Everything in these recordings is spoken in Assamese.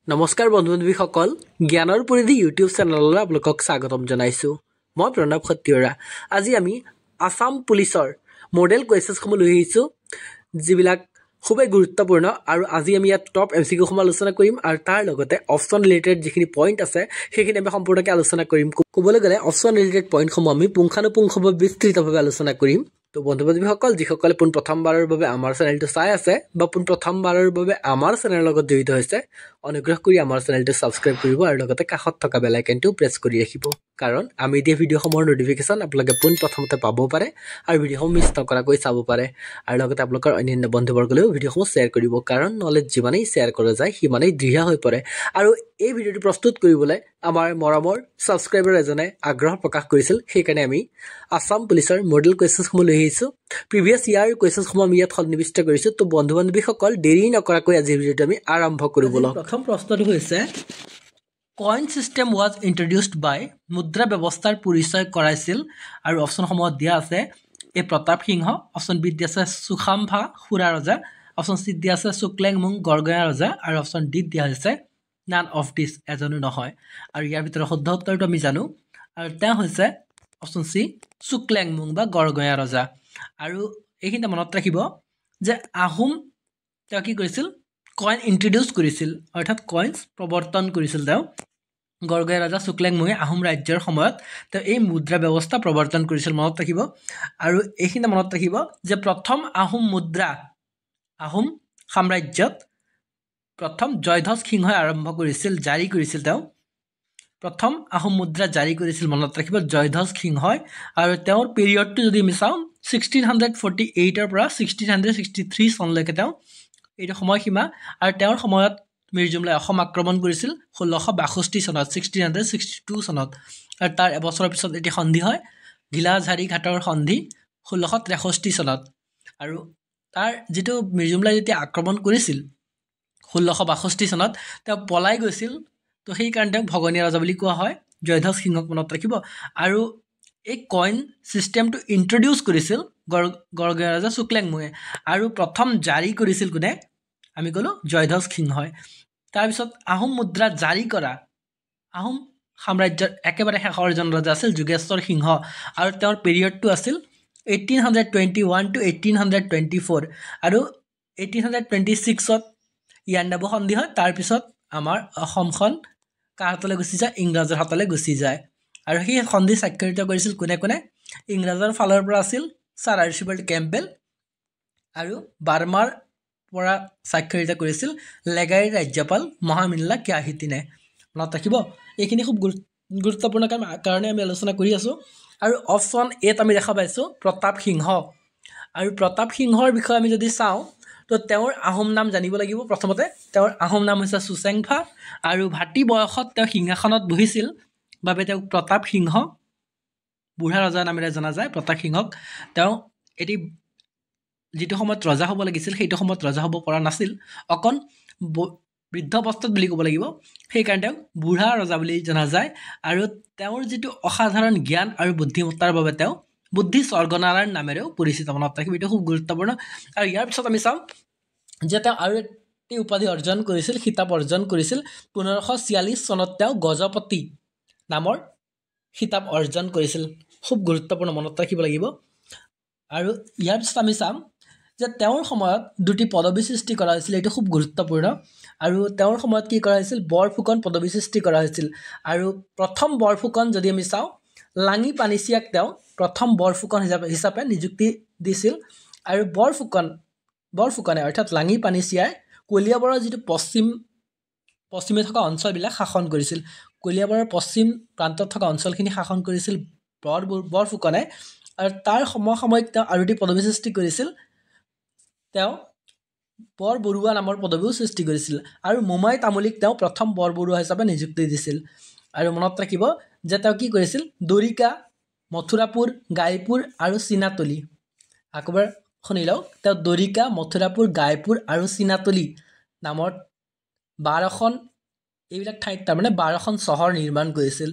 নমস্কাৰ বন্ধু-বান্ধৱীসকল জ্ঞানৰ পৰিধি ইউটিউব চেনেললৈ আপোনালোকক স্বাগতম জনাইছোঁ মই প্ৰণৱ খত্ৰিয়ৰা আজি আমি আসাম পুলিচৰ মডেল কুৱেশ্যনসমূহ লৈ আহিছোঁ যিবিলাক খুবেই গুৰুত্বপূৰ্ণ আৰু আজি আমি ইয়াত টপ এমচিকিউ সমূহ আলোচনা কৰিম আৰু তাৰ লগতে অপচন ৰিলেটেড যিখিনি পইণ্ট আছে সেইখিনি আমি সম্পূৰ্ণকৈ আলোচনা কৰিম ক'বলৈ গ'লে অপচন ৰিলেটেড পইণ্টসমূহ আমি পুংখানুপুংখভাৱে বিস্তৃতভাৱে আলোচনা কৰিম তো বন্ধু-বান্ধৱীসকল যিসকলে পোনপ্ৰথমবাৰৰ বাবে আমাৰ চেনেলটো চাই আছে বা পোনপ্ৰথমবাৰৰ বাবে আমাৰ চেনেলৰ লগত জড়িত হৈছে অনুগ্ৰহ কৰি আমাৰ চেনেলটো ছাবস্ক্ৰাইব কৰিব আৰু লগতে কাষত থকা বেল আইকনটো প্ৰেছ কৰি ৰাখিব কাৰণ আমি দিয়া ভিডিঅ'সমূহৰ নটিফিকেশ্যন আপোনালোকে পোনপ্ৰথমতে পাব পাৰে আৰু ভিডিঅ'সমূহ মিছ নকৰাকৈ চাব পাৰে আৰু লগতে আপোনালোকৰ অন্যান্য বন্ধুবৰ্গলৈও ভিডিঅ'সমূহ শ্বেয়াৰ কৰিব কাৰণ নলেজ যিমানেই শ্বেয়াৰ কৰা যায় সিমানেই দৃঢ় হৈ পৰে আৰু এই ভিডিঅ'টো প্ৰস্তুত কৰিবলৈ আমাৰ মৰমৰ ছাবস্ক্ৰাইবাৰ এজনে আগ্ৰহ প্ৰকাশ কৰিছিল সেইকাৰণে আমি আসাম পুলিচৰ মডেল কুৱেশ্যনসমূহ লৈ আহিছোঁ প্ৰিভিয়াছ ইয়াৰ কুৱেশ্যনসমূহ আমি ইয়াত সন্নিৱিষ্ট কৰিছোঁ তো বন্ধু-বান্ধৱীসকল দেৰি নকৰাকৈ আজিৰ ভিডিঅ'টো আমি আৰম্ভ কৰোঁ বলক প্ৰথম প্ৰশ্নটো হৈছে কইন চিষ্টেম ৱাজ ইন্ট্ৰডিউচড বাই মুদ্ৰা ব্যৱস্থাৰ পৰিচয় কৰাইছিল আৰু অপশ্যনসমূহত দিয়া আছে এ প্ৰতাপ সিংহ অপশ্যন বি দিয়া আছে সুখামভা খুৰা ৰজা অপশ্যন চি দিয়া আছে শুক্লেংমুং গড়গঞা ৰজা আৰু অপশ্যন ডি দিয়া হৈছে নান অফ দিছ এজনো নহয় আৰু ইয়াৰ ভিতৰত শুদ্ধ উত্তৰটো আমি জানো আৰু তেওঁ হৈছে অপশ্যন চি শুক্লেংমুং বা গড়গঞা ৰজা আৰু এইখিনিতে মনত ৰাখিব যে আহোম তেওঁ কি কৰিছিল কইন ইন্ট্ৰডিউচ কৰিছিল অৰ্থাৎ কইনছ প্ৰৱৰ্তন কৰিছিল তেওঁ গড়গঞা ৰজা শুক্লেংমুঙে আহোম ৰাজ্যৰ সময়ত তেওঁ এই মুদ্ৰা ব্যৱস্থা প্ৰৱৰ্তন কৰিছিল মনত ৰাখিব আৰু এইখিনিতে মনত ৰাখিব যে প্ৰথম আহোম মুদ্ৰা আহোম সাম্ৰাজ্যত প্ৰথম জয়ধ্বজ সিংহই আৰম্ভ কৰিছিল জাৰি কৰিছিল তেওঁ প্ৰথম আহোম মুদ্ৰা জাৰি কৰিছিল মনত ৰাখিব জয়ধ্বজ সিংহই আৰু তেওঁৰ পিৰিয়ডটো যদি আমি চাওঁ 1648 পৰা 1663 চনলৈকে তেওঁ এইটো সময়সীমা আৰু তেওঁৰ সময়ত মিৰ জুমলাই অসম আক্ৰমণ কৰিছিল 1662 চনত 1662 চনত আৰু তাৰ এবছৰৰ পিছত এটি সন্ধি হয় ঘিলাঝাৰি ঘাটৰ সন্ধি 1663 চনত আৰু তাৰ যিটো মিৰ জুমলাই যেতিয়া আক্ৰমণ কৰিছিল 1662 চনত তেওঁ পলাই গৈছিল তো সেইকাৰণে তেওঁক ভগনীয়া ৰজা বুলি কোৱা হয় জয়ধ্বজ সিংহক মনত ৰাখিব আৰু এই কইন চিষ্টেমটো ইন্ট্ৰডিউচ কৰিছিল গড়গঞা ৰজা শুক্লেংমুঙে আৰু প্ৰথম জাৰি কৰিছিল কোনে আমি ক'লো জয়ধ্বজ সিংহই তাৰপিছত আহোম মুদ্ৰা জাৰি কৰা আহোম সাম্ৰাজ্যৰ একেবাৰে শেষৰ জন ৰজা আছিল যোগেশ্বৰ সিংহ আৰু তেওঁৰ পিৰিয়ডটো আছিল 1821 to 1824 আৰু 1826ত ইয়াণ্ডাবু সন্ধি হয় তাৰপিছত আমাৰ অসমখন কাৰ হাতলৈ গুচি যায় ইংৰাজৰ হাতলৈ গুচি যায় আৰু সেই সন্ধি স্বাক্ষৰিত কৰিছিল কোনে কোনে ইংৰাজৰ ফালৰ পৰা আছিল ছাৰ আৰ্চিবাল্ড কেম্পবেল আৰু বাৰ্মাৰ পৰা স্বাক্ষৰিত কৰিছিল লেগাৰী ৰাজ্যপাল মহামিল্লা ক্যাহিটিনে মনত ৰাখিব এইখিনি খুব গুৰুত্বপূৰ্ণ কাৰণে আমি আলোচনা কৰি আছোঁ আৰু অপশ্যন এত আমি দেখা পাইছোঁ প্ৰতাপ সিংহ আৰু প্ৰতাপ সিংহৰ বিষয়ে আমি যদি চাওঁ তো তেওঁৰ আহোম নাম জানিব লাগিব প্ৰথমতে তেওঁৰ আহোম নাম হৈছে চুচেংফা আৰু ভাটি বয়সত তেওঁ সিংহাসনত বহিছিল বাবে তেওঁক প্ৰতাপ সিংহ বুঢ়া ৰজা নামেৰে জনা যায় প্ৰতাপ সিংহক তেওঁ এটি যিটো সময়ত ৰজা হ'ব লাগিছিল সেইটো সময়ত ৰজা হ'ব পৰা নাছিল অকণ বৃদ্ধ অৱস্থাত বুলি ক'ব লাগিব সেইকাৰণে তেওঁক বুঢ়া ৰজা বুলি জনা যায় আৰু তেওঁৰ যিটো অসাধাৰণ জ্ঞান আৰু বুদ্ধিমত্তাৰ বাবে তেওঁ বুদ্ধি স্বৰ্গনাৰায়ণ নামেৰেও পৰিচিত মনত ৰাখিব এইটো খুব গুৰুত্বপূৰ্ণ আৰু ইয়াৰ পিছত আমি চাম যে তেওঁ আৰু এটি উপাধি অৰ্জন কৰিছিল খিতাপ অৰ্জন কৰিছিল 1546 চনত তেওঁ গজপতি নামৰ খিতাপ অৰ্জন কৰিছিল খুব গুৰুত্বপূৰ্ণ মনত ৰাখিব লাগিব আৰু ইয়াৰ পিছত আমি চাম যে তেওঁৰ সময়ত দুটি পদবী সৃষ্টি কৰা হৈছিল এইটো খুব গুৰুত্বপূৰ্ণ আৰু তেওঁৰ সময়ত কি কৰা হৈছিল বৰফুকন পদবী সৃষ্টি কৰা হৈছিল আৰু প্ৰথম বৰফুকন যদি আমি চাওঁ লাঙি পানিচিয়াক তেওঁ প্ৰথম বৰফুকন হিচাপে নিযুক্তি দিছিল আৰু বৰফুকনে অৰ্থাৎ লাঙি পানিচিয়াই কলিয়াবৰৰ যিটো পশ্চিমে থকা অঞ্চলবিলাক শাসন কৰিছিল কলিয়াবৰৰ পশ্চিম প্ৰান্তত থকা অঞ্চলখিনি শাসন কৰিছিল বৰফুকনে আৰু তাৰ সমসাময়িক তেওঁ আৰু এটি পদবী সৃষ্টি কৰিছিল তেওঁ বৰবৰুৱা নামৰ পদবীও সৃষ্টি কৰিছিল আৰু মোমাই তামুলীক তেওঁ প্ৰথম বৰবৰুৱা হিচাপে নিযুক্তি দিছিল আৰু মনত ৰাখিব যে তেওঁ কি কৰিছিল দৰিকা মথুৰাপুৰ গাইপুৰ আৰু চীনাতলি আকবাৰ শুনি লওক তেওঁ দৰিকা মথুৰাপুৰ গাইপুৰ আৰু চীনাতলি নামৰ 12খন এইবিলাক ঠাইত তাৰমানে 12খন চহৰ নিৰ্মাণ কৰিছিল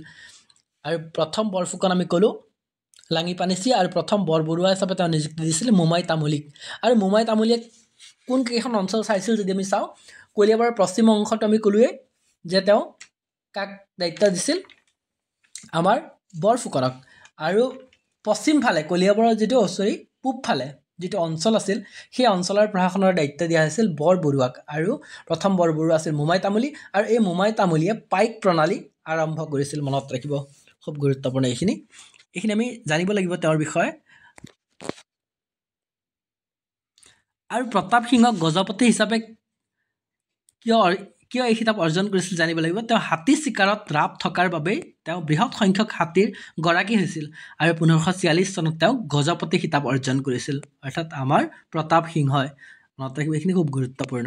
আৰু প্ৰথম বৰফুকন আমি ক'লোঁ লাঙি পানিচিয়া আৰু প্ৰথম বৰবৰুৱা হিচাপে তেওঁ নিযুক্তি দিছিল মোমাই তামুলীক আৰু মোমাই তামুলীয়ে কোন কেইখন অঞ্চল চাইছিল যদি আমি চাওঁ কলিয়াবৰৰ পশ্চিম অংশটো আমি ক'লোৱে যে তেওঁ কাক দায়িত্ব দিছিল আমাৰ বৰফুকনক আৰু পশ্চিম ফালে কলিয়াবৰৰ যিটো ওচৰি পূব ফালে যিটো অঞ্চল আছিল সেই অঞ্চলৰ প্ৰশাসনৰ দায়িত্ব দিয়া হৈছিল বৰবৰুৱাক আৰু প্ৰথম বৰবৰুৱা আছিল মোমাই তামুলী আৰু এই মোমাই তামুলীয়ে পাইক প্ৰণালী আৰম্ভ কৰিছিল মনত ৰাখিব খুব গুৰুত্বপূৰ্ণ এইখিনি আমি জানিব লাগিব তেওঁৰ বিষয়ে আৰু প্ৰতাপ সিংহক গজপতি হিচাপে কিয় এই খিতাপ অৰ্জন কৰিছিল জানিব লাগিব তেওঁ হাতী চিকাৰত ৰাপ থকাৰ বাবে তেওঁ বৃহৎ সংখ্যক হাতীৰ গৰাকী হৈছিল আৰু 1546 চনত তেওঁ গজপতি খিতাপ অৰ্জন কৰিছিল অৰ্থাৎ আমাৰ প্ৰতাপ সিংহই মনত ৰাখিব এইখিনি খুব গুৰুত্বপূৰ্ণ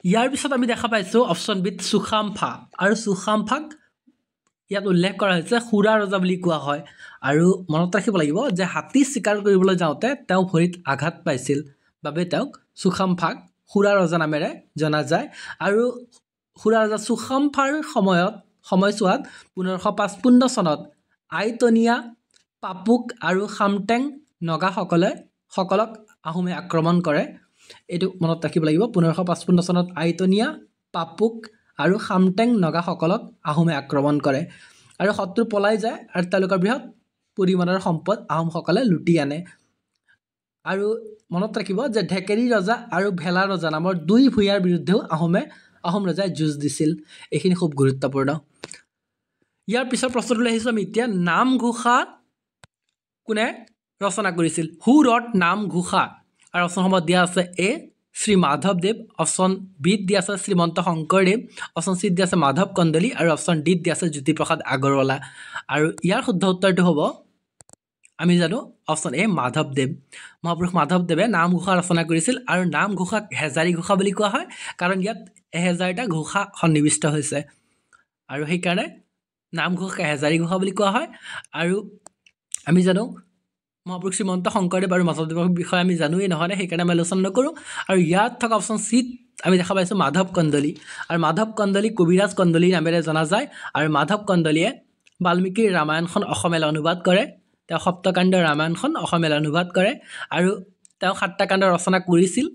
ইয়াৰ পিছত আমি দেখা পাইছো অপচন বিত সুখামফা আৰু সুখামফাক ইয়াত উল্লেখ কৰা হৈছে খুৰা ৰজা বুলি কোৱা হয় আৰু মনত ৰাখিব লাগিব যে হাতী চিকাৰ কৰিবলৈ যাওঁতে তেওঁ ভৰিত আঘাত পাইছিল বাবে তেওঁক সুখামফাক খুৰা ৰজা নামেৰে জনা যায় আৰু খুৰা ৰজা সুখামফাৰ সময়ছোৱাত 1555 চনত আইতনিয়া পাপুক আৰু খামটেং নগাসকলক আহোমে আক্ৰমণ কৰে এইটো মনত ৰাখিব লাগিব 1555 চনত আইতনিয়া পাপুক আৰু খামটেং নগাসকলক আহোমে আক্ৰমণ কৰে আৰু শত্ৰু পলাই যায় আৰু তেওঁলোকৰ বৃহৎ পৰিমাণৰ সম্পদ আহোমসকলে লুটি আনে আৰু মনত ৰাখিব যে ঢেকেৰী ৰজা আৰু ভেলা ৰজা নামৰ দুই ভূঞাৰ বিৰুদ্ধেও আহোম ৰজাই যুঁজ দিছিল এইখিনি খুব গুৰুত্বপূৰ্ণ ইয়াৰ পিছৰ প্ৰশ্নটোলৈ আহিছোঁ আমি এতিয়া নামঘোষা কোনে ৰচনা কৰিছিল হু ৰট নামঘোষা আৰু অপশ্যনসমূহত দিয়া আছে এ শ্ৰী মাধৱদেৱ অপশ্যন বিত দিয়া আছে শ্ৰীমন্ত শংকৰদেৱ অপশ্যন চিত দিয়া আছে মাধৱ কন্দলী আৰু অপশ্যন ডিত দিয়া আছে জ্যোতিপ্ৰসাদ আগৰৱালা আৰু ইয়াৰ শুদ্ধ উত্তৰটো হ'ব আমি জানো অপশ্যন এ মাধৱদেৱ মহাপুৰুষ মাধৱদেৱে নামঘোষা ৰচনা কৰিছিল আৰু নামঘোষাক হেজাৰী ঘোষা বুলি কোৱা হয় কাৰণ ইয়াত 1000টা ঘোষা সন্নিৱিষ্ট হৈছে আৰু সেইকাৰণে নামঘোষাক হেজাৰী ঘোষা বুলি কোৱা হয় আৰু আমি জানো মহাপুৰুষ শ্ৰীমন্ত শংকৰদেৱ আৰু মাধৱদেৱৰ বিষয়ে আমি জানোৱেই নহয়নে সেইকাৰণে আমি আলোচনা নকৰোঁ আৰু ইয়াত থকা অপশ্যন চিত আমি দেখা পাইছোঁ মাধৱ কন্দলী আৰু মাধৱ কন্দলী কবিৰাজ কন্দলী নামেৰে জনা যায় আৰু মাধৱ কন্দলীয়ে বাল্মীকিৰ ৰামায়ণখন অসমীয়ালৈ অনুবাদ কৰে তেওঁ সপ্তকাণ্ড ৰামায়ণখন অসমীয়ালৈ অনুবাদ কৰে আৰু তেওঁ 7টা কাণ্ড ৰচনা কৰিছিল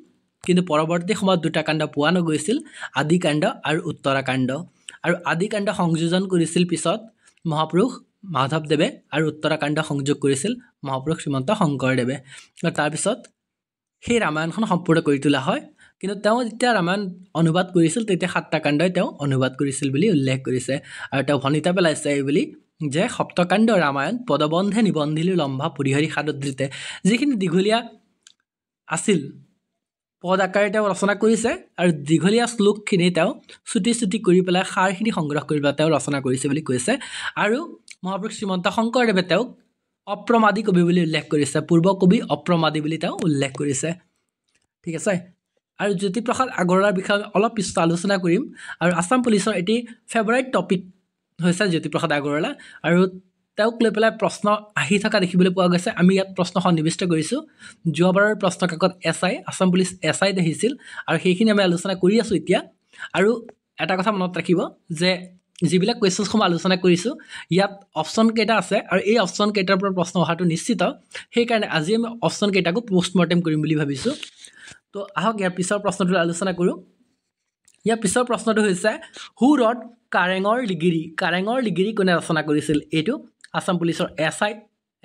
কিন্তু পৰৱৰ্তী সময়ত 2টা কাণ্ড পোৱা নগৈছিল আদিকাণ্ড আৰু উত্তৰাকাণ্ড আৰু আদিকাণ্ড সংযোজন কৰিছিল পিছত মহাপুৰুষ মাধৱদেৱে আৰু উত্তৰাকাণ্ড সংযোগ কৰিছিল মহাপুৰুষ শ্ৰীমন্ত শংকৰদেৱে আৰু তাৰপিছত সেই ৰামায়ণখন সম্পূৰ্ণ কৰি তোলা হয় কিন্তু তেওঁ যেতিয়া ৰামায়ণ অনুবাদ কৰিছিল তেতিয়া 7টা কাণ্ডই তেওঁ অনুবাদ কৰিছিল বুলি উল্লেখ কৰিছে আৰু তেওঁ ভনিতা পেলাইছে এইবুলি যে সপ্তকাণ্ড ৰামায়ণ পদবন্ধে নিবন্ধিলো লম্ভা পৰিহৰি সাদৃতে যিখিনি দীঘলীয়া আছিল পদ আকাৰে তেওঁ ৰচনা কৰিছে আৰু দীঘলীয়া শ্লোকখিনি তেওঁ চুটি কৰি পেলাই সাৰখিনি সংগ্ৰহ কৰি পেলাই তেওঁ ৰচনা কৰিছে বুলি কৈছে আৰু মহাপুৰুষ শ্ৰীমন্ত শংকৰদেৱে তেওঁক অপ্ৰমাদী কবি বুলি উল্লেখ কৰিছে পূৰ্ব কবি অপ্ৰমাদী বুলি তেওঁ উল্লেখ কৰিছে ঠিক আছে আৰু জ্যোতিপ্ৰসাদ আগৰৱালাৰ বিষয়ে অলপ পিছত আলোচনা কৰিম আৰু আসাম পুলিচৰ এটি ফেভাৰিট টপিক হৈছে জ্যোতিপ্ৰসাদ আগৰৱালা আৰু তেওঁক লৈ পেলাই প্ৰশ্ন আহি থকা দেখিবলৈ পোৱা গৈছে আমি ইয়াত প্ৰশ্ন সন্নিৱিষ্ট কৰিছোঁ যোৱাবাৰৰ প্ৰশ্ন কাকত এছআই আসাম পুলিচ এছআই দেখিছিল আৰু সেইখিনি আমি আলোচনা কৰি আছোঁ এতিয়া আৰু এটা কথা মনত ৰাখিব যে যিবিলাক কুৱেশ্যনসমূহ আলোচনা কৰিছোঁ ইয়াত অপশ্যন কেইটা আছে আৰু এই অপশ্যন কেইটাৰ পৰা প্ৰশ্ন অহাটো নিশ্চিত সেইকাৰণে আজি আমি অপশ্যন কেইটাকো পোষ্টমৰ্টেম কৰিম বুলি ভাবিছোঁ তো আহক ইয়াৰ পিছৰ প্ৰশ্নটো আলোচনা কৰোঁ ইয়াৰ পিছৰ প্ৰশ্নটো হৈছে হু ৰট কাৰেঙৰ লিগিৰি কোনে ৰচনা কৰিছিল এইটো আসাম পুলিচৰ এছআই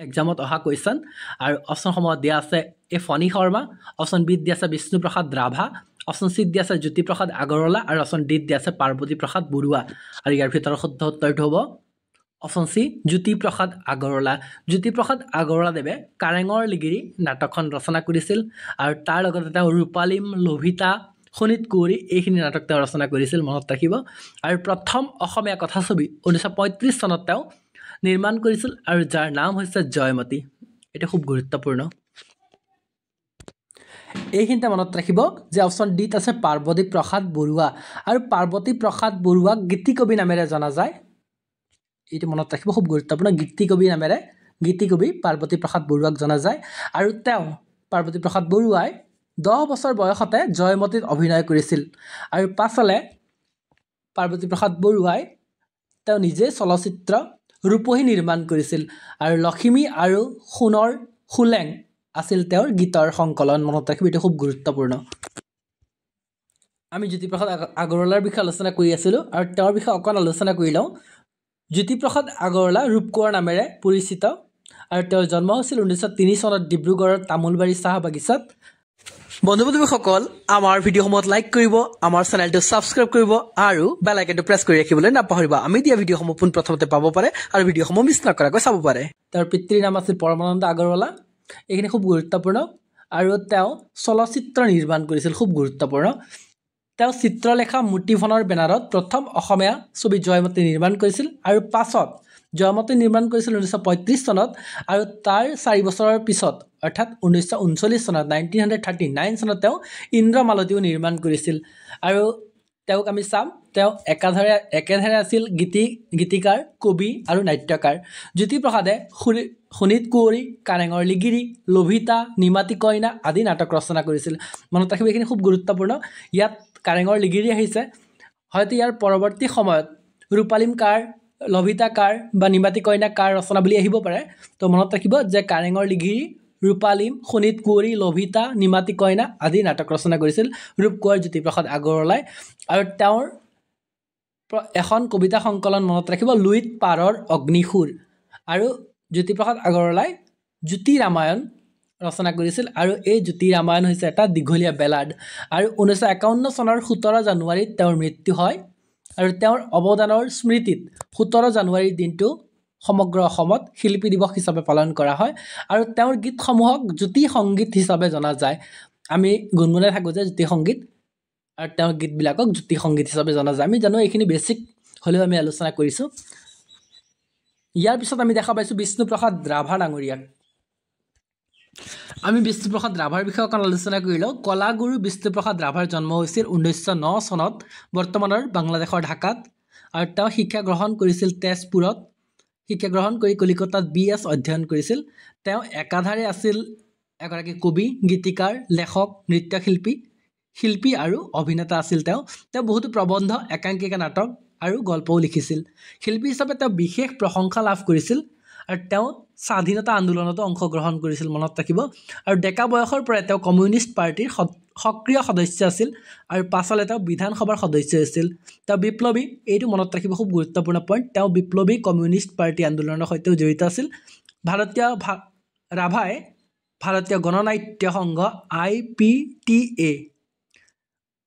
এক্সামত অহা কুৱেশ্যন আৰু অপশ্যনসমূহত দিয়া আছে এ ফণী শৰ্মা অপশ্যন বিত দিয়া আছে বিষ্ণুপ্ৰসাদ ৰাভা অপশ্যন চিত দিয়া আছে জ্যোতিপ্ৰসাদ আগৰৱালা আৰু অপশ্যন ডিত দিয়া আছে পাৰ্বতী প্ৰসাদ বৰুৱা আৰু ইয়াৰ ভিতৰত শুদ্ধ উত্তৰটো হ'ব অপশ্যন চি জ্যোতিপ্ৰসাদ আগৰৱালাদেৱে কাৰেঙৰ লিগিৰি নাটকখন ৰচনা কৰিছিল আৰু তাৰ লগতে তেওঁ ৰূপালীম লভিতা শোণিত কুঁৱৰী এইখিনি নাটক তেওঁ ৰচনা কৰিছিল মনত ৰাখিব আৰু প্ৰথম অসমীয়া কথাছবি 1935 চনত তেওঁ নিৰ্মাণ কৰিছিল আৰু যাৰ নাম হৈছে জয়মতী এটা খুব গুৰুত্বপূৰ্ণ এইখিনিতে মনত ৰাখিব যে অপশ্যন ডিত আছে পাৰ্বতী প্ৰসাদ বৰুৱা আৰু পাৰ্বতী প্ৰসাদ বৰুৱাক গীতিকবি নামেৰে জনা যায় এইটো মনত ৰাখিব খুব গুৰুত্বপূৰ্ণ গীতিকবি পাৰ্বতী প্ৰসাদ বৰুৱাক জনা যায় আৰু তেওঁ পাৰ্বতী প্ৰসাদ বৰুৱাই 10 বছৰ বয়সতে জয়মতীত অভিনয় কৰিছিল আৰু পাছলে পাৰ্বতী প্ৰসাদ বৰুৱাই তেওঁ নিজে চলচ্চিত্ৰ ৰূপহী নিৰ্মাণ কৰিছিল আৰু লক্ষ্মী আৰু সোণৰ খুলেং আছিল তেওঁৰ গীতৰ সংকলন মনত ৰাখিব এইটো খুব গুৰুত্বপূৰ্ণ আমি জ্যোতিপ্ৰসাদ আগৰৱালাৰ বিষয়ে আলোচনা কৰি আছিলোঁ আৰু তেওঁৰ বিষয়ে অকণ আলোচনা কৰি লওঁ। জ্যোতিপ্ৰসাদ আগৰৱালা ৰূপকোঁৱৰ নামেৰে পৰিচিত আৰু তেওঁৰ জন্ম হৈছিল 1903 চনত ডিব্ৰুগড়ৰ তামোলবাৰী চাহ বাগিচাত। বন্ধু বান্ধৱীসকল, আমাৰ ভিডিঅ'সমূহত লাইক কৰিব, আমাৰ চেনেলটো ছাবস্ক্ৰাইব কৰিব আৰু বেল আইকনটো প্ৰেছ কৰি ৰাখিবলৈ নাপাহৰিব। আমি দিয়া ভিডিঅ'সমূহ পোনপ্ৰথমতে পাব পাৰে আৰু ভিডিঅ'সমূহ মিছ নকৰাকৈ চাব পাৰে। তেওঁৰ পিতৃৰ নাম আছিল পৰমানন্দ আগৰৱালা। এইখিনি খুব গুৰুত্বপূৰ্ণ। আৰু তেওঁ চলচ্চিত্ৰ নিৰ্মাণ কৰিছিল, খুব গুৰুত্বপূৰ্ণ। তেওঁ চিত্ৰলেখা মুটিভনৰ বেনাৰত প্ৰথম অসমীয়া ছবি জয়মতী নিৰ্মাণ কৰিছিল আৰু পাছত জয়মতী নিৰ্মাণ কৰিছিল 1935 চনত আৰু তাৰ 4 বছৰৰ পিছত অৰ্থাৎ 1939 চনত 1939 চনত তেওঁ ইন্দ্ৰমালতীও নিৰ্মাণ কৰিছিল। আৰু তেওঁক আমি চাম, তেওঁ একেধাৰে আছিল গীতিকাৰ, কবি আৰু নাট্যকাৰ। জ্যোতিপ্ৰসাদে শোণিত কুঁৱৰী, কাৰেঙৰ লিগিৰি, লভিতা, নিমাতী কইনা আদি নাটক ৰচনা কৰিছিল। মনত ৰাখিব, এইখিনি খুব গুৰুত্বপূৰ্ণ। ইয়াত কাৰেঙৰ লিগিৰি আহিছে, হয়তো ইয়াৰ পৰৱৰ্তী সময়ত ৰূপালীম কাৰ, লভিতা কাৰ বা নিমাতী কইনা কাৰ ৰচনা বুলি আহিব পাৰে। তো মনত ৰাখিব যে কাৰেঙৰ লিগিৰি, ৰূপালীম, শোণিত কুঁৱৰী, লভিতা, নিমাতী কইনা আদি নাটক ৰচনা কৰিছিল ৰূপকোঁৱৰ জ্যোতিপ্ৰসাদ আগৰৱালাই। আৰু তেওঁৰ এখন কবিতা সংকলন মনত ৰাখিব, লুইত পাৰৰ অগ্নিসুৰ। আৰু জ্যোতিপ্ৰসাদ আগৰৱালাই জ্যোতি ৰামায়ণ ৰচনা কৰিছিল আৰু এই জ্যোতি ৰামায়ণ হৈছে এটা দীঘলীয়া বেলাড। আৰু 1951 চনৰ 17 জানুৱাৰীত তেওঁৰ মৃত্যু হয় আৰু তেওঁৰ অৱদানৰ স্মৃতিত 17 জানুৱাৰীৰ দিনটো সমগ্ৰ অসমত শিল্পী দিৱস হিচাপে পালন কৰা হয়। আৰু তেওঁৰ গীতসমূহক জ্যোতি সংগীত হিচাপে জনা যায়। আমি গুণগুণাই থাকোঁ যে জ্যোতি সংগীত, আৰু তেওঁৰ গীতবিলাকক জ্যোতি সংগীত হিচাপে জনা যায়। আমি জানো, এইখিনি বেছিক হ'লেও আমি আলোচনা কৰিছোঁ। ইয়াৰ পিছত আমি দেখা পাইছোঁ বিষ্ণুপ্ৰসাদ ৰাভা ডাঙৰীয়াক। আমি বিষ্ণুপ্ৰসাদ ৰাভাৰ বিষয়ে অকণ আলোচনা কৰি লওঁ। কলাগুৰু বিষ্ণুপ্ৰসাদ ৰাভাৰ জন্ম হৈছিল 1909 চনত বৰ্তমানৰ বাংলাদেশৰ ঢাকাত। আৰু তেওঁ শিক্ষা গ্ৰহণ কৰিছিল তেজপুৰত। শিক্ষা গ্ৰহণ কৰি কলিকতাত BS অধ্যয়ন কৰিছিল। তেওঁ একাধাৰে আছিল এগৰাকী কবি, গীতিকাৰ, লেখক, শিল্পী আৰু অভিনেতা আছিল। তেওঁ বহুতো প্ৰবন্ধ, একাংকিকা নাটক আৰু গল্পও লিখিছিল। শিল্পী হিচাপে তেওঁ বিশেষ প্ৰশংসা লাভ কৰিছিল আৰু তেওঁ স্বাধীনতা আন্দোলনতো অংশগ্ৰহণ কৰিছিল, মনত ৰাখিব। আৰু ডেকা বয়সৰ পৰাই তেওঁ কমিউনিষ্ট পাৰ্টিৰ সক্ৰিয় সদস্য আছিল আৰু পাছলৈ তেওঁ বিধানসভাৰ সদস্য আছিল। তেওঁ বিপ্লৱী, এইটো মনত ৰাখিব, খুব গুৰুত্বপূৰ্ণ পইণ্ট। তেওঁ বিপ্লৱী কমিউনিষ্ট পাৰ্টি আন্দোলনৰ সৈতেও জড়িত আছিল। ৰাভাই ভাৰতীয় গণনাট্য সংঘ IPTA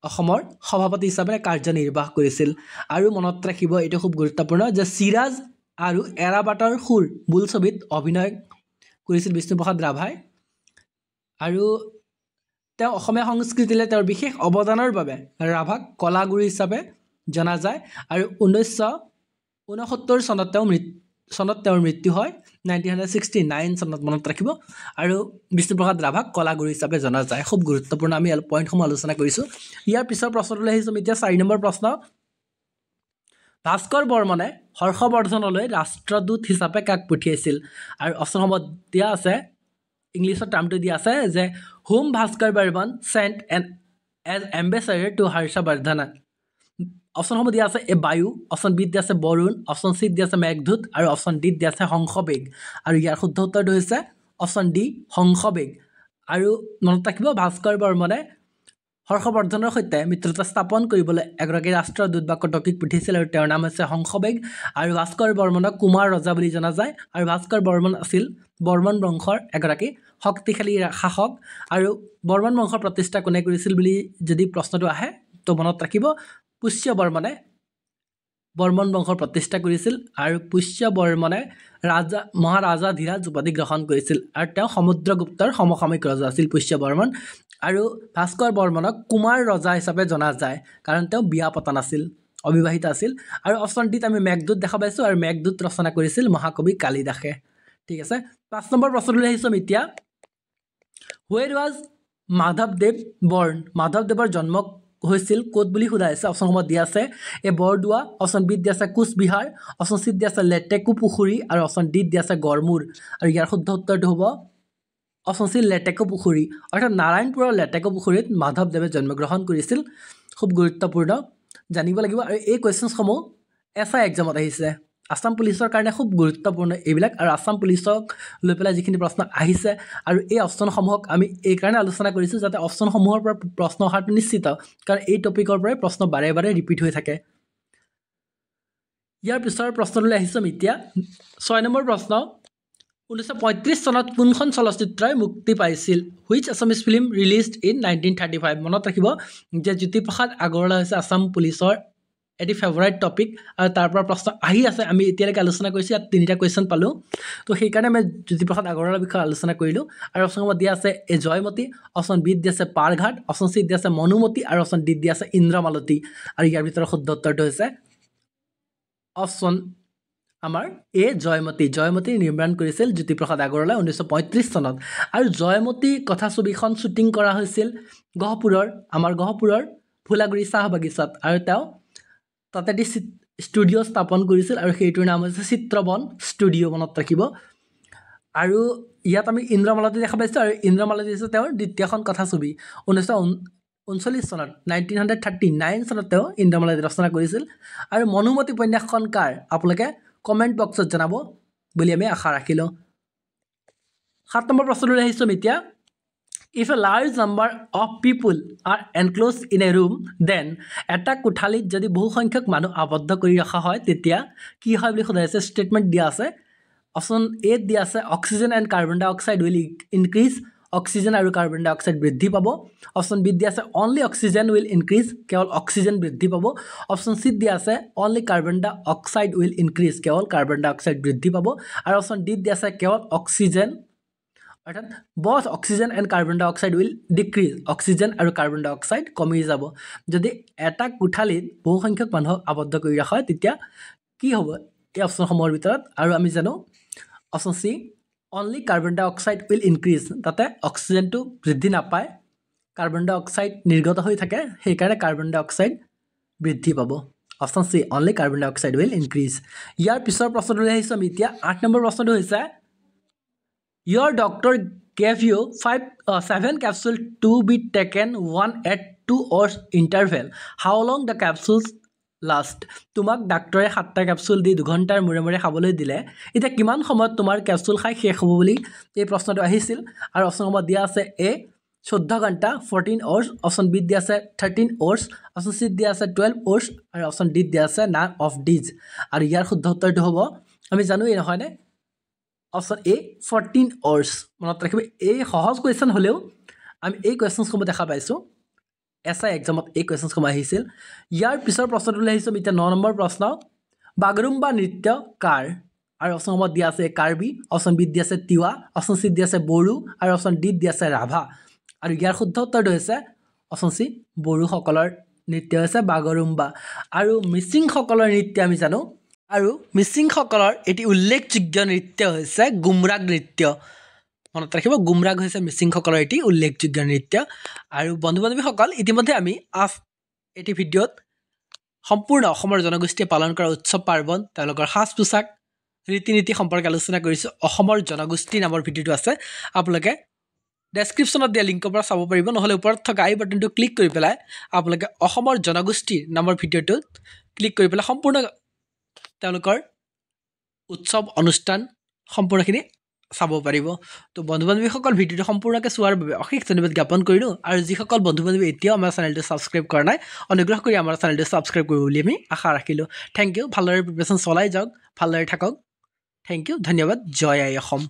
অসমৰ সভাপতি হিচাপে কাৰ্যনিৰ্বাহ কৰিছিল। আৰু মনত ৰাখিব, এইটো খুব গুৰুত্বপূৰ্ণ যে চিৰাজ আৰু এৰাবাটৰ সুৰ বোলছবিত অভিনয় কৰিছিল বিষ্ণুপ্ৰসাদ ৰাভাই। আৰু তেওঁ অসমীয়া সংস্কৃতিলৈ তেওঁৰ বিশেষ অৱদানৰ বাবে ৰাভাক কলাগুৰু হিচাপে জনা যায়। আৰু 1969 চনত তেওঁৰ মৃত্যু হয়, 1969 চনত, মনত ৰাখিব। আৰু বিষ্ণুপ্ৰসাদ ৰাভাক কলাগুৰু হিচাপে জনা যায়। খুব গুৰুত্বপূৰ্ণ, আমি পইণ্টসমূহ আলোচনা কৰিছোঁ। ইয়াৰ পিছৰ প্ৰশ্নটোলৈ আহিছোঁ এতিয়া। 4 নম্বৰ প্ৰশ্ন, ভাস্কৰ বৰ্মনে হৰ্ষবৰ্ধনলৈ ৰাষ্ট্ৰদূত হিচাপে কাক পঠিয়াইছিল? আৰু অপশ্যনসমূহ দিয়া আছে, ইংলিছত টাৰ্মটো দিয়া আছে যে হুম Bhaskar Barman sent as ambassador to Harshavardhana. অপশ্যনসমূহ দিয়া আছে এ বায়ু, অপশ্যন বি দিয়া আছে বৰুণ, অপশ্যন চি দিয়া আছে মেঘদূত আৰু অপশ্যন ডি দিয়া আছে হংসবেগ। আৰু ইয়াৰ শুদ্ধ উত্তৰটো হৈছে অপশ্যন ডি, হংসবেগ। আৰু মনত ৰাখিব, ভাস্কৰ বৰ্মনে হৰ্ষবৰ্ধনৰ সৈতে মিত্ৰতা স্থাপন কৰিবলৈ এগৰাকী ৰাষ্ট্ৰদূত বা কটকীক পঠিয়াইছিল আৰু তেওঁৰ নাম হৈছে হংসবেগ। আৰু ভাস্কৰ বৰ্মনক কুমাৰ ৰজা বুলি জনা যায়। আৰু ভাস্কৰ বৰ্মন আছিল বৰ্মন বংশৰ এগৰাকী শক্তিশালী শাসক। আৰু বৰ্মন বংশৰ প্ৰতিষ্ঠা কোনে কৰিছিল বুলি যদি প্ৰশ্নটো আহে, তো মনত ৰাখিব, পুষ্য বৰ্মনে বৰ্মন বংশৰ প্ৰতিষ্ঠা কৰিছিল। আৰু পুষ্য বৰ্মনে মহাৰাজাধিৰাজ উপাধি গ্ৰহণ কৰিছিল আৰু তেওঁ সমুদ্ৰগুপ্তৰ সমসাময়িক ৰজা আছিল পুষ্য বৰ্মন। আৰু ভাস্কৰ বৰ্মনক কুমাৰ ৰজা হিচাপে জনা যায় কাৰণ তেওঁ বিয়া পতা নাছিল, অবিবাহিত আছিল। আৰু অপশ্যন ডিত আমি মেঘদূত দেখা পাইছোঁ আৰু মেঘদূত ৰচনা কৰিছিল মহাকবি কালিদাসে। ঠিক আছে, 5 নম্বৰ প্ৰশ্নলৈ আহিছোঁ এতিয়া। হুৱেৰ ৱাজ মাধৱদেৱ বৰ্ণ? মাধৱদেৱৰ জন্ম হৈছিল ক'ত বুলি সোধা হৈছে। অপশ্যনসমূহ দিয়া আছে এ বৰদোৱা, অপশ্যন বিত দিয়া আছে কোচবিহাৰ, অপশ্যন চিত দিয়া আছে লেটেকু পুখুৰী আৰু অপশ্যন ডিত দিয়া আছে গড়মূৰ। আৰু ইয়াৰ শুদ্ধ উত্তৰটো হ'ব অপশ্যন চি, লেটেকু পুখুৰী। অৰ্থাৎ নাৰায়ণপুৰৰ লেটেকু পুখুৰীত মাধৱদেৱে জন্মগ্ৰহণ কৰিছিল। খুব গুৰুত্বপূৰ্ণ, জানিব লাগিব। আৰু এই কুৱেশ্যনসমূহ SI এক্সামত আহিছে। আসাম পুলিচৰ কাৰণে খুব গুৰুত্বপূৰ্ণ এইবিলাক আৰু আসাম পুলিচক লৈ পেলাই যিখিনি প্ৰশ্ন আহিছে আৰু এই অপশ্যনসমূহক আমি এই কাৰণে আলোচনা কৰিছোঁ যাতে অপশ্যনসমূহৰ পৰা প্ৰশ্ন অহাটো নিশ্চিত কাৰণ এই টপিকৰ পৰাই প্ৰশ্ন বাৰে বাৰে ৰিপিট হৈ থাকে ইয়াৰ পিছৰ প্ৰশ্নলৈ আহিছোঁ আমি এতিয়া 6 নম্বৰ প্ৰশ্ন 1935 চনত কোনখন চলচ্চিত্ৰই মুক্তি পাইছিল which Assamese film released in 1935 মনত ৰাখিব যে জ্যোতিপ্ৰসাদ আগৰৱালা হৈছে আসাম পুলিচৰ এটি ফেভাৰাইট টপিক আৰু তাৰ পৰা প্ৰশ্ন আহি আছে আমি এতিয়ালৈকে আলোচনা কৰিছোঁ ইয়াত 3টা কুৱেশ্যন পালোঁ তো সেইকাৰণে আমি জ্যোতিপ্ৰসাদ আগৰৱালাৰ বিষয়ে আলোচনা কৰিলোঁ আৰু অপশ্যন নম্বৰ দিয়া আছে এ জয়মতী অপশ্যন বিত দিয়া আছে পাৰঘাট অপশ্যন চিত দিয়া আছে মনুমতী আৰু অপশ্যন ডিত দিয়া আছে ইন্দ্ৰমালতী আৰু ইয়াৰ ভিতৰত শুদ্ধ উত্তৰটো হৈছে অপশ্যন আমাৰ এ জয়মতী নিৰ্মাণ কৰিছিল জ্যোতিপ্ৰসাদ আগৰৱালাই 1935 চনত আৰু জয়মতী কথাছবিখন শ্বুটিং কৰা হৈছিল গহপুৰৰ ফুলাগুৰি চাহ বাগিচাত আৰু তেওঁ তাতে এটি ষ্টুডিঅ' স্থাপন কৰিছিল আৰু সেইটোৰ নাম হৈছে চিত্ৰবন ষ্টুডিঅ' মনত ৰাখিব আৰু ইয়াত আমি ইন্দ্ৰমালতী দেখা পাইছোঁ আৰু ইন্দ্ৰমালতী হৈছে তেওঁৰ দ্বিতীয়খন কথাছবি 1939 চনত 1939 চনত তেওঁ ইন্দ্ৰমালতী ৰচনা কৰিছিল আৰু মনুমতী উপন্যাসখন কাৰ আপোনালোকে কমেণ্ট বক্সত জনাব বুলি আমি আশা ৰাখিলোঁ 7 নম্বৰ প্ৰশ্নলৈ আহিছোঁ আমি এতিয়া If a large number of people are enclosed in a room, then এটা কোঠালিত যদি বহু সংখ্যক মানুহ আবদ্ধ কৰি ৰখা হয় তেতিয়া কি হয় বুলি সোধা হৈছে ষ্টেটমেণ্ট দিয়া আছে অপশ্যন এ দিয়া আছে oxygen and carbon dioxide will increase oxygen আৰু কাৰ্বন ডাই অক্সাইড বৃদ্ধি পাব অপশ্যন বি দিয়া আছে অনলি অক্সিজেন উইল ইনক্ৰিজ কেৱল অক্সিজেন বৃদ্ধি পাব অপশ্যন চি দিয়া আছে only carbon dioxide will increase কেৱল কাৰ্বন ডাই অক্সাইড বৃদ্ধি পাব আৰু অপশ্যন ডি দিয়া আছে কেৱল অক্সিজেন অৰ্থাৎ both oxygen and carbon dioxide will decrease oxygen আৰু কাৰ্বন ডাই অক্সাইড কমি যাব যদি এটা কোঠালিত বহু সংখ্যক মানুহক আবদ্ধ কৰি ৰখা হয় তেতিয়া কি হ'ব এই অপশ্যনসমূহৰ ভিতৰত আৰু আমি জানো option C only carbon dioxide will increase তাতে অক্সিজেনটো বৃদ্ধি নাপায় কাৰ্বন ডাই অক্সাইড নিৰ্গত হৈ থাকে সেইকাৰণে কাৰ্বন ডাই অক্সাইড বৃদ্ধি পাব option C only carbon dioxide will increase ইয়াৰ পিছৰ প্ৰশ্নটোলৈ আহিছোঁ আমি এতিয়া 8 নম্বৰ প্ৰশ্নটো হৈছে Your doctor gave you 7 capsules to be taken one at 2 hours interval. How long the capsules last? তোমাক ডাক্তৰে 7টা কেপচুল দি 2 ঘণ্টাৰ মূৰে মূৰে খাবলৈ দিলে এতিয়া কিমান সময়ত তোমাৰ কেপচুল খাই শেষ হ'ব বুলি এই প্ৰশ্নটো আহিছিল আৰু অপশ্যন নম্বৰ দিয়া আছে এ 14 ঘণ্টা 14 hours অপশ্যন বি দিয়া আছে 13 hours অপশ্যন চি দিয়া আছে 12 hours আৰু অপশ্যন ডি দিয়া আছে নান অফ ডিজ আৰু ইয়াৰ শুদ্ধ উত্তৰটো হ'ব আমি জানো এই নহয়নে অপশ্যন এ 14 hours মনত ৰাখিব এই সহজ কুৱেশ্যন হ'লেও আমি এই কুৱেশ্যনসমূহ দেখা পাইছোঁ এছআই এক্সামত এই কুৱেশ্যনসমূহ আহিছিল ইয়াৰ পিছৰ প্ৰশ্নটোলৈ আহিছোঁ এতিয়া 9 নম্বৰ প্ৰশ্ন বাগৰুম্বা নৃত্য কাৰ আৰু অপশ্যন নম্বৰ দিয়া আছে কাৰ্বি অপশ্যন বি দিয়া আছে তিৱা অপশ্যন চি দিয়া আছে বড়ো আৰু অপশ্যন ডি দিয়া আছে ৰাভা আৰু ইয়াৰ শুদ্ধ উত্তৰটো হৈছে অপশ্যন চি বড়োসকলৰ নৃত্য হৈছে বাগৰুম্বা আৰু মিচিংসকলৰ নৃত্য আমি জানো আৰু মিচিংসকলৰ এটি উল্লেখযোগ্য নৃত্য হৈছে গুমৰাগ নৃত্য মনত ৰাখিব গুমৰাগ হৈছে মিচিংসকলৰ এটি উল্লেখযোগ্য নৃত্য আৰু বন্ধু বান্ধৱীসকল ইতিমধ্যে আমি এটি ভিডিঅ'ত সম্পূৰ্ণ অসমৰ জনগোষ্ঠীয়ে পালন কৰা উৎসৱ পাৰ্বণ তেওঁলোকৰ সাজ পোছাক ৰীতি নীতি সম্পৰ্কে আলোচনা কৰিছোঁ অসমৰ জনগোষ্ঠী নামৰ ভিডিঅ'টো আছে আপোনালোকে ডেছক্ৰিপশ্যনত দিয়া লিংকৰ পৰা চাব পাৰিব নহ'লে ওপৰত থকা আই বাটনটো ক্লিক কৰি পেলাই আপোনালোকে অসমৰ জনগোষ্ঠী নামৰ ভিডিঅ'টোত ক্লিক কৰি পেলাই সম্পূৰ্ণ তেওঁলোকৰ উৎসৱ অনুষ্ঠান সম্পূৰ্ণখিনি চাব পাৰিব তো বন্ধু বান্ধৱীসকল ভিডিঅ'টো সম্পূৰ্ণকৈ চোৱাৰ বাবে অশেষ ধন্যবাদ জ্ঞাপন কৰিলোঁ আৰু যিসকল বন্ধু বান্ধৱী এতিয়াও আমাৰ চেনেলটো ছাবস্ক্ৰাইব কৰা নাই অনুগ্ৰহ কৰি আমাৰ চেনেলটো ছাবস্ক্ৰাইব কৰিব বুলি আমি আশা ৰাখিলোঁ থেংক ইউ ভালদৰে প্ৰিপেৰেশ্যন চলাই যাওক ভালদৰে থাকক থেংক ইউ ধন্যবাদ জয় আই অসম